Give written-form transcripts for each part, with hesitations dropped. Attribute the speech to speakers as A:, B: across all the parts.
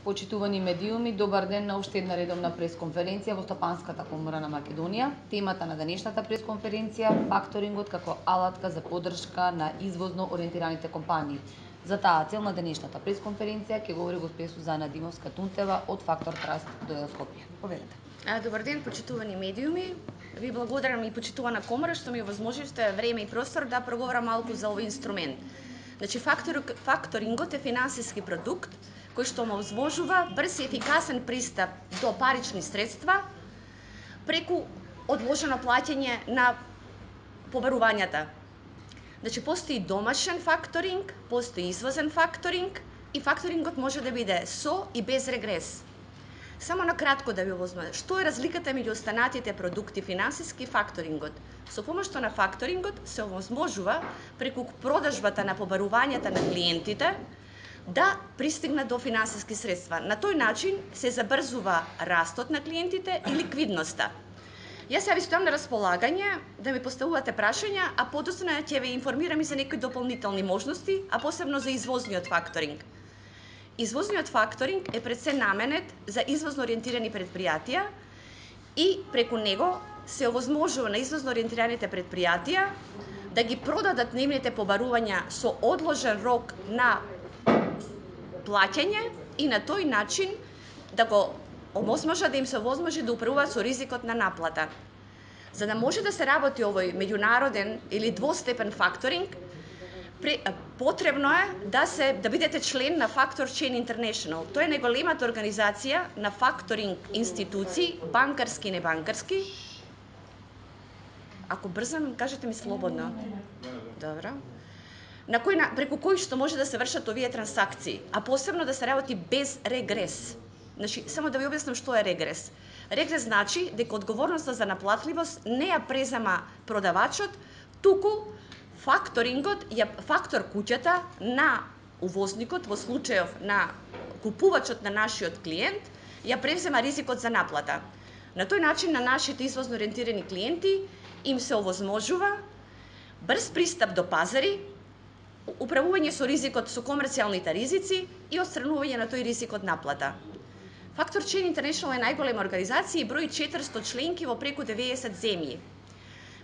A: Почитувани медиуми, добар ден на уште една редовна пресконференција во Стопанската комора на Македонија. Темата на денешната пресконференција – факторингот како алатка за поддршка на извозно ориентираните компании. За таа цел на денешната пресконференција ќе говори госпожа Сузана Димовска-Тунтева од Фактор Траст Скопје. Повелете.
B: Добар ден, почитувани медиуми. Ви благодарам и почитувана комора што ми овозможивте време и простор да проговорам малку за овој инструмент. Значи, факторингот е финансиски продукт кој што овозможува брз и ефикасен пристап до парични средства преку одложено плаќање на побарувањата. Значи, постои домашен факторинг, постои извозен факторинг и факторингот може да биде со и без регрес. Само на кратко да ви обозначам, што е разликата меѓу останатите продукти финансиски и факторингот. Со помошта на факторингот се овозможува преку продажбата на побарувањата на клиентите да пристигнат до финансиски средства. На тој начин се забрзува растот на клиентите и ликвидноста. Јас ја ви стојам на располагање да ми поставувате прашања, а подоцна ќе ве информирам и за некои дополнителни можности, а посебно за извозниот факторинг. Извозниот факторинг е пред се наменет за извозно ориентирани предпријатија и преку него се овозможува на извозно ориентираните предпријатија да ги продадат нивните побарувања со одложен рок на плаќање и на тој начин да го овозможат да им се овозможи да управуваат со ризикот на наплата. За да може да се работи овој меѓународен или двостепен факторинг, потребно е да бидете член на Factor Chain International. Тоа е најголемата организација на факторинг институции, банкарски и небанкарски. Ако брзам, кажете ми слободно. Добро. Преку кој што може да се вршат овие трансакции, а посебно да се работи без регрес. Значи, само да ви објаснам што е регрес. Регрес значи дека одговорноста за наплатливост не ја презема продавачот, туку фактор куќата на увозникот, во случајов на купувачот на нашиот клиент, ја презема ризикот за наплата. На тој начин на нашите извозно ориентирани клиенти им се овозможува брз пристап до пазари, управување со ризикот со комерцијалните ризици и отстранување на тој ризик од наплата. Factor Chain International е најголема организација и брои 400 членки во преку 90 земји.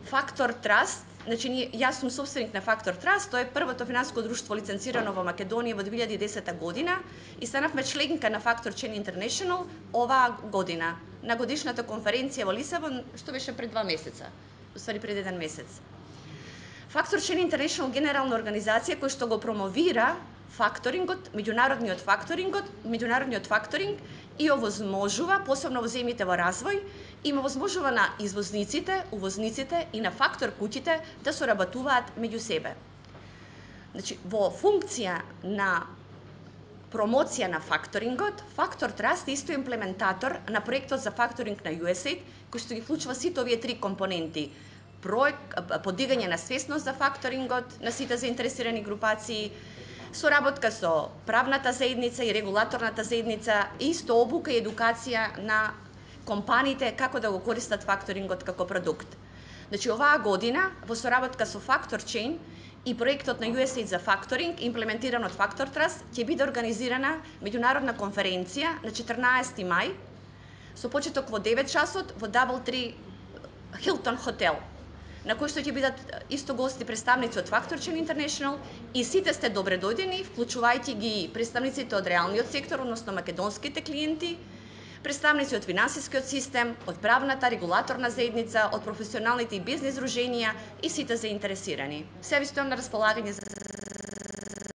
B: Factor Trust, значи јас сум собственик на Factor Trust, тоа е првото финансиско друштво лиценцирано во Македонија во 2010 година и станавме членка на Factor Chain International оваа година на годишната конференција во Лисабон, што беше пред 2 месеца, уствари пред 1 месец. Factor Chain International генерална организација која што го промовира факторингот, меѓународниот факторинг и овозможува, посебно во земјите во развој, им овозможува на извозниците, увозниците и на фактор куќите да соработуваат меѓу себе. Значи, во функција на промоција на факторингот, Factor Trust е исто имплементатор на проектот за факторинг на USAID, кој што ги вклучува сите овие 3 компоненти: подигање на свесност за факторингот на сите заинтересирани групации, соработка со правната заедница и регулаторната заедница, исто обука и едукација на компаниите како да го користат факторингот како продукт. Значи, оваа година, во соработка со Factor Chain и проектот на USAID за факторинг, имплементиран од Factor Trust, ќе биде организирана меѓународна конференција на 14 мај со почеток во 9 часот во Doubletree Hilton хотел, на кој што ќе бидат исто гости представници од Factor Chain International и сите сте добре дојдени, вклучувајќи ги представниците од реалниот сектор, односно македонските клиенти, представници од финансискиот систем, од правната регулаторна заедница, од професионалните и бизнис здруженија и сите заинтересирани. Се ви стојам на располагање за